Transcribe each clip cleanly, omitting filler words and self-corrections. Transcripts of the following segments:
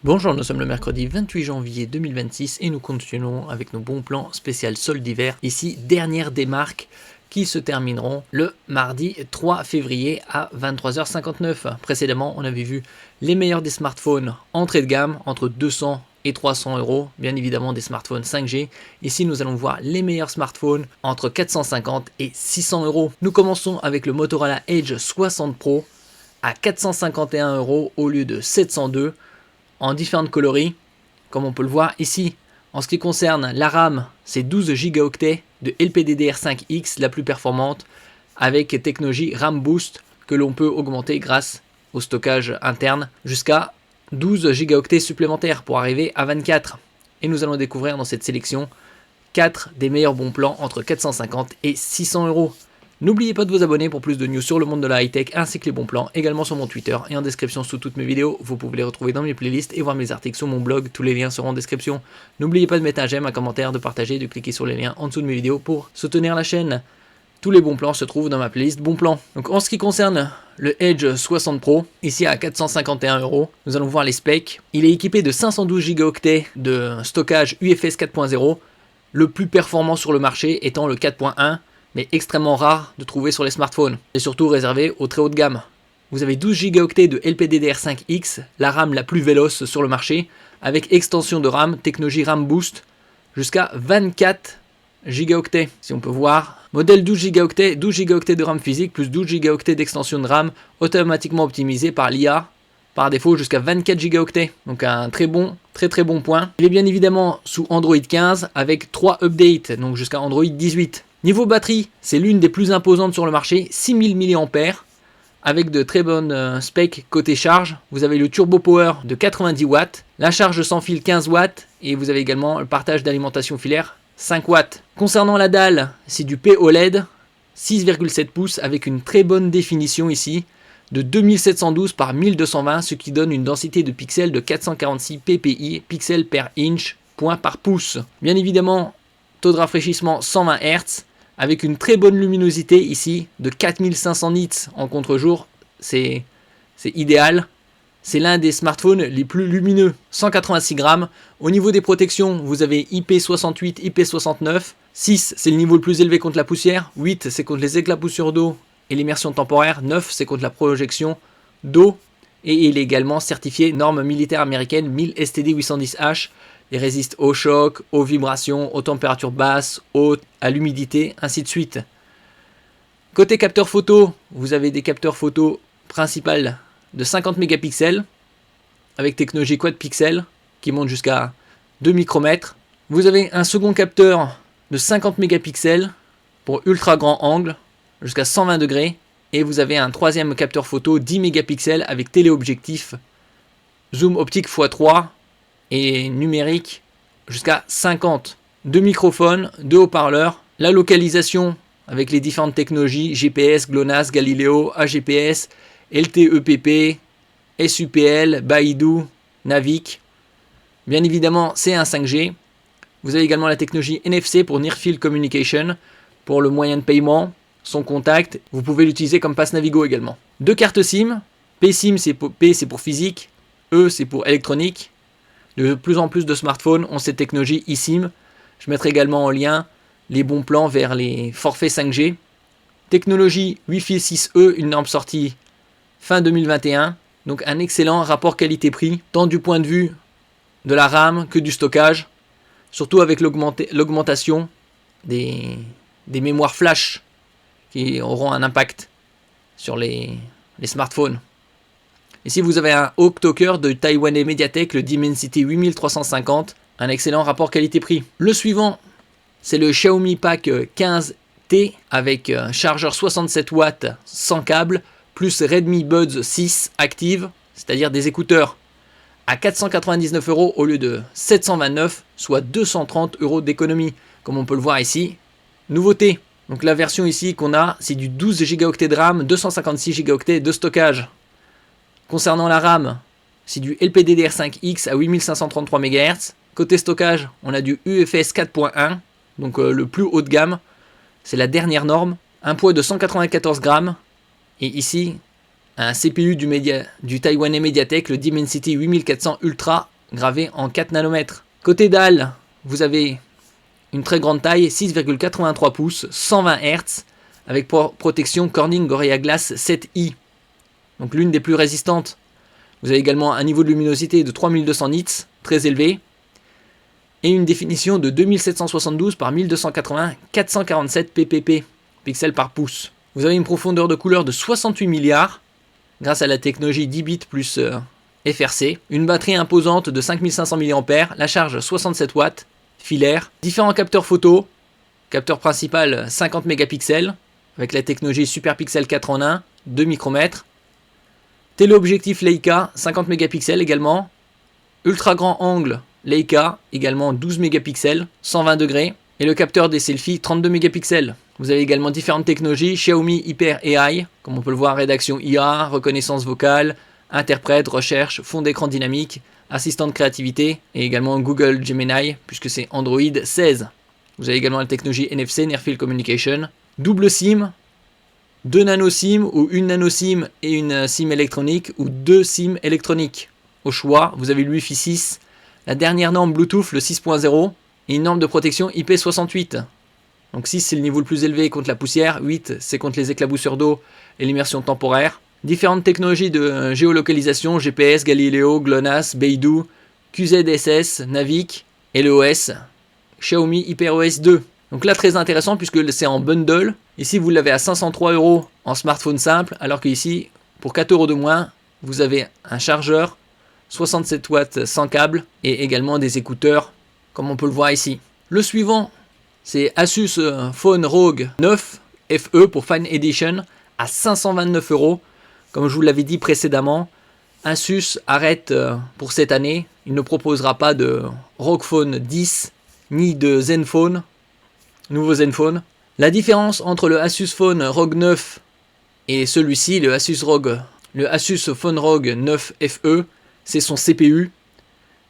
Bonjour, nous sommes le mercredi 28 janvier 2026 et nous continuons avec nos bons plans spécial solde d'hiver. Ici, dernière des marques qui se termineront le mardi 3 février à 23h59. Précédemment, on avait vu les meilleurs des smartphones entrée de gamme entre 200 et 300 euros, bien évidemment des smartphones 5G. Ici, nous allons voir les meilleurs smartphones entre 450 et 600 euros. Nous commençons avec le Motorola Edge 60 Pro à 451 euros au lieu de 702 en différentes coloris, comme on peut le voir ici. En ce qui concerne la RAM, c'est 12 Go de LPDDR5X, la plus performante, avec technologie RAM Boost que l'on peut augmenter grâce au stockage interne jusqu'à 12 Go supplémentaires pour arriver à 24. Et nous allons découvrir dans cette sélection 4 des meilleurs bons plans entre 450 et 600 euros. N'oubliez pas de vous abonner pour plus de news sur le monde de la high-tech ainsi que les bons plans, également sur mon Twitter et en description sous toutes mes vidéos. Vous pouvez les retrouver dans mes playlists et voir mes articles sur mon blog, tous les liens seront en description. N'oubliez pas de mettre un j'aime, un commentaire, de partager, de cliquer sur les liens en dessous de mes vidéos pour soutenir la chaîne. Tous les bons plans se trouvent dans ma playlist bons plans. Donc en ce qui concerne le Edge 60 Pro, ici à 451 euros, nous allons voir les specs. Il est équipé de 512 Go de stockage UFS 4.0, le plus performant sur le marché étant le 4.1. mais extrêmement rare de trouver sur les smartphones, et surtout réservé au très haut de gamme. Vous avez 12 Go de LPDDR5X, la RAM la plus véloce sur le marché, avec extension de RAM, technologie RAM Boost, jusqu'à 24 Go. Si on peut voir, modèle 12 Go de RAM physique, plus 12 Go d'extension de RAM, automatiquement optimisé par l'IA, par défaut jusqu'à 24 Go. Donc un très bon point. Il est bien évidemment sous Android 15, avec 3 updates, donc jusqu'à Android 18. Niveau batterie, c'est l'une des plus imposantes sur le marché, 6000 mAh, avec de très bonnes specs côté charge. Vous avez le Turbo Power de 90 watts, la charge sans fil 15 watts, et vous avez également le partage d'alimentation filaire 5 watts. Concernant la dalle, c'est du POLED, 6,7 pouces, avec une très bonne définition ici, de 2712 par 1220, ce qui donne une densité de pixels de 446 ppi, pixels per inch, point par pouce. Bien évidemment, taux de rafraîchissement 120 Hz, avec une très bonne luminosité ici de 4500 nits en contre-jour, c'est idéal. C'est l'un des smartphones les plus lumineux, 186 grammes. Au niveau des protections, vous avez IP68, IP69. 6, c'est le niveau le plus élevé contre la poussière. 8, c'est contre les éclaboussures d'eau et l'immersion temporaire. 9, c'est contre la projection d'eau. Et il est également certifié norme militaire américaine 1000 STD 810H. Il résiste au choc, aux vibrations, aux températures basses, à l'humidité, ainsi de suite. Côté capteur photo, vous avez des capteurs photo principales de 50 mégapixels avec technologie quad pixel qui monte jusqu'à 2 micromètres. Vous avez un second capteur de 50 mégapixels pour ultra grand angle jusqu'à 120 degrés. Et vous avez un troisième capteur photo 10 mégapixels avec téléobjectif zoom optique x3 et numérique jusqu'à 50. 2 microphones, 2 haut-parleurs, la localisation avec les différentes technologies GPS, GLONASS, Galileo, AGPS, LTEPP, SUPL, Baidu, Navic. Bien évidemment, c'est un 5G. Vous avez également la technologie NFC pour Near Field Communication, pour le moyen de paiement, son contact. Vous pouvez l'utiliser comme passe Navigo également. 2 cartes SIM. P c'est pour physique, E c'est pour électronique. De plus en plus de smartphones ont cette technologie eSIM. Je mettrai également en lien les bons plans vers les forfaits 5G. Technologie Wi-Fi 6E, une norme sortie fin 2021. Donc un excellent rapport qualité-prix, tant du point de vue de la RAM que du stockage. Surtout avec l'augmentation des mémoires flash qui auront un impact sur les smartphones. Ici, vous avez un octo-cœur de Taiwanais Mediatek, le Dimensity 8350, un excellent rapport qualité-prix. Le suivant, c'est le Xiaomi Pack 15T avec un chargeur 67 watts sans câble, plus Redmi Buds 6 active, c'est-à-dire des écouteurs, à 499 euros au lieu de 729, soit 230 euros d'économie, comme on peut le voir ici. Nouveauté, donc la version ici qu'on a, c'est du 12 Go de RAM, 256 Go de stockage. Concernant la RAM, c'est du LPDDR5X à 8533 MHz. Côté stockage, on a du UFS 4.1, donc le plus haut de gamme. C'est la dernière norme. Un poids de 194 grammes. Et ici, un CPU du Taiwanais Mediatek, le Dimensity 8400 Ultra gravé en 4 nanomètres. Côté dalle, vous avez une très grande taille, 6,83 pouces, 120 Hz, avec protection Corning Gorilla Glass 7i, donc l'une des plus résistantes. Vous avez également un niveau de luminosité de 3200 nits, très élevé, et une définition de 2772 par 1280, 447 ppp, pixels par pouce. Vous avez une profondeur de couleur de 68 milliards, grâce à la technologie 10 bits plus FRC, une batterie imposante de 5500 mAh, la charge 67 watts, filaire, différents capteurs photo, capteur principal 50 mégapixels, avec la technologie Super Pixel 4 en 1, 2 micromètres, téléobjectif Leica 50 mégapixels également, ultra grand angle Leica également 12 mégapixels, 120 degrés, et le capteur des selfies 32 mégapixels. Vous avez également différentes technologies, Xiaomi Hyper AI, comme on peut le voir, rédaction IA, reconnaissance vocale, interprète, recherche, fond d'écran dynamique, assistant de créativité, et également Google Gemini, puisque c'est Android 16. Vous avez également la technologie NFC, Near Field Communication, double SIM, 2 nano SIM ou une nano SIM et une SIM électronique ou 2 SIM électroniques. Au choix, vous avez le Wi-Fi 6, la dernière norme Bluetooth, le 6.0, et une norme de protection IP68. Donc 6 c'est le niveau le plus élevé contre la poussière, 8 c'est contre les éclaboussures d'eau et l'immersion temporaire. Différentes technologies de géolocalisation, GPS, Galileo, GLONASS, Beidou, QZSS, Navic et le OS Xiaomi HyperOS 2. Donc là très intéressant puisque c'est en bundle. Ici vous l'avez à 503 € en smartphone simple, alors qu'ici pour 4 € de moins vous avez un chargeur 67 watts sans câble et également des écouteurs comme on peut le voir ici. Le suivant c'est Asus Phone Rogue 9 FE pour Fan Edition à 529 €. Comme je vous l'avais dit précédemment, Asus arrête pour cette année. Il ne proposera pas de Rogue Phone 10 ni de Zenfone, nouveau Zenfone. La différence entre le Asus Phone Rogue 9 et celui-ci, le Asus Phone Rogue 9 FE, c'est son CPU,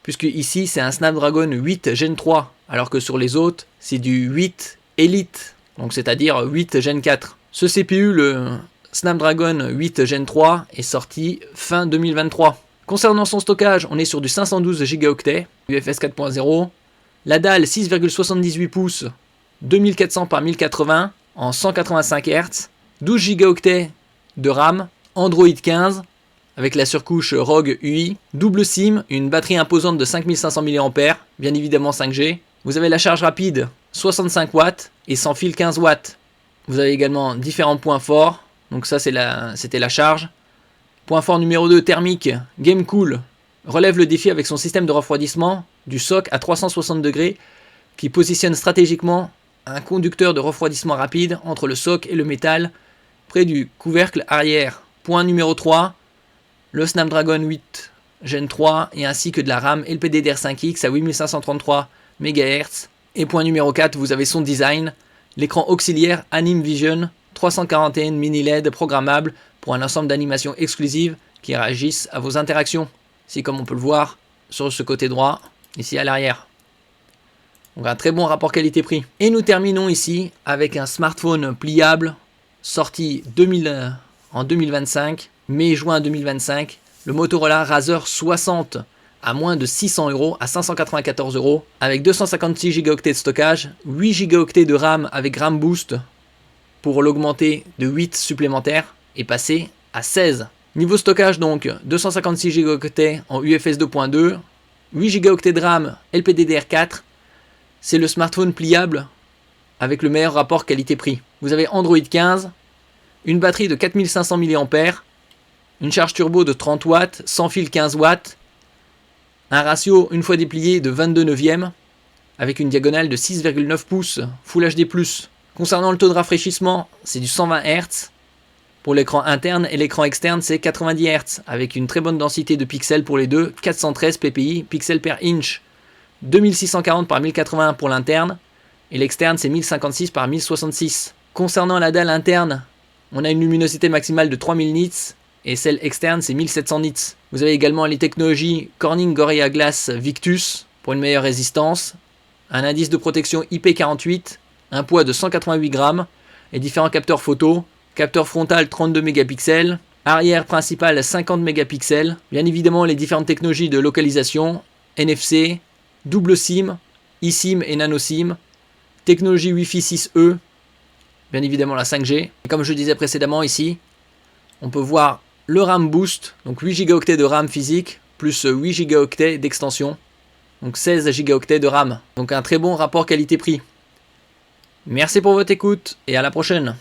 puisque ici c'est un Snapdragon 8 Gen 3, alors que sur les autres c'est du 8 Elite, donc c'est-à-dire 8 Gen 4. Ce CPU, le Snapdragon 8 Gen 3, est sorti fin 2023. Concernant son stockage, on est sur du 512 Go, UFS 4.0, la dalle 6,78 pouces, 2400 par 1080 en 185 Hz, 12 Go de RAM, Android 15, avec la surcouche ROG UI, double SIM, une batterie imposante de 5500 mAh, bien évidemment 5G. Vous avez la charge rapide 65 watts et sans fil 15 watts. Vous avez également différents points forts, donc ça c'était la charge. Point fort numéro 2, thermique, Gamecool relève le défi avec son système de refroidissement du SOC à 360 degrés qui positionne stratégiquement un conducteur de refroidissement rapide entre le SOC et le métal près du couvercle arrière. Point numéro 3, le Snapdragon 8 Gen 3 et ainsi que de la RAM LPDDR5X à 8533 MHz. Et point numéro 4, vous avez son design, l'écran auxiliaire Anime Vision 341 mini LED programmable pour un ensemble d'animations exclusives qui réagissent à vos interactions. C'est comme on peut le voir sur ce côté droit, ici à l'arrière. Donc un très bon rapport qualité-prix. Et nous terminons ici avec un smartphone pliable sorti en 2025, mai-juin 2025, le Motorola Razr 60 à moins de 600 €, à 594 € avec 256 Go de stockage, 8 Go de RAM avec RAM Boost pour l'augmenter de 8 supplémentaires et passer à 16. Niveau stockage donc, 256 Go en UFS 2.2, 8 Go de RAM LPDDR4, c'est le smartphone pliable avec le meilleur rapport qualité-prix. Vous avez Android 15, une batterie de 4500 mAh, une charge turbo de 30 watts, sans fil 15 watts, un ratio une fois déplié de 22/9 avec une diagonale de 6,9 pouces Full HD+. Concernant le taux de rafraîchissement, c'est du 120 Hz. Pour l'écran interne et l'écran externe, c'est 90 Hz avec une très bonne densité de pixels pour les deux, 413 ppi pixels per inch, 2640 par 1080 pour l'interne et l'externe c'est 1056 par 1066. Concernant la dalle interne, on a une luminosité maximale de 3000 nits et celle externe c'est 1700 nits. Vous avez également les technologies Corning Gorilla Glass Victus pour une meilleure résistance, un indice de protection IP48, un poids de 188 grammes et différents capteurs photo, capteur frontal 32 mégapixels, arrière principal 50 mégapixels, bien évidemment les différentes technologies de localisation, NFC, double SIM, eSIM et nano SIM, technologie Wi-Fi 6E, bien évidemment la 5G. Et comme je disais précédemment ici, on peut voir le RAM boost, donc 8 Go de RAM physique, plus 8 Go d'extension, donc 16 Go de RAM. Donc un très bon rapport qualité-prix. Merci pour votre écoute et à la prochaine.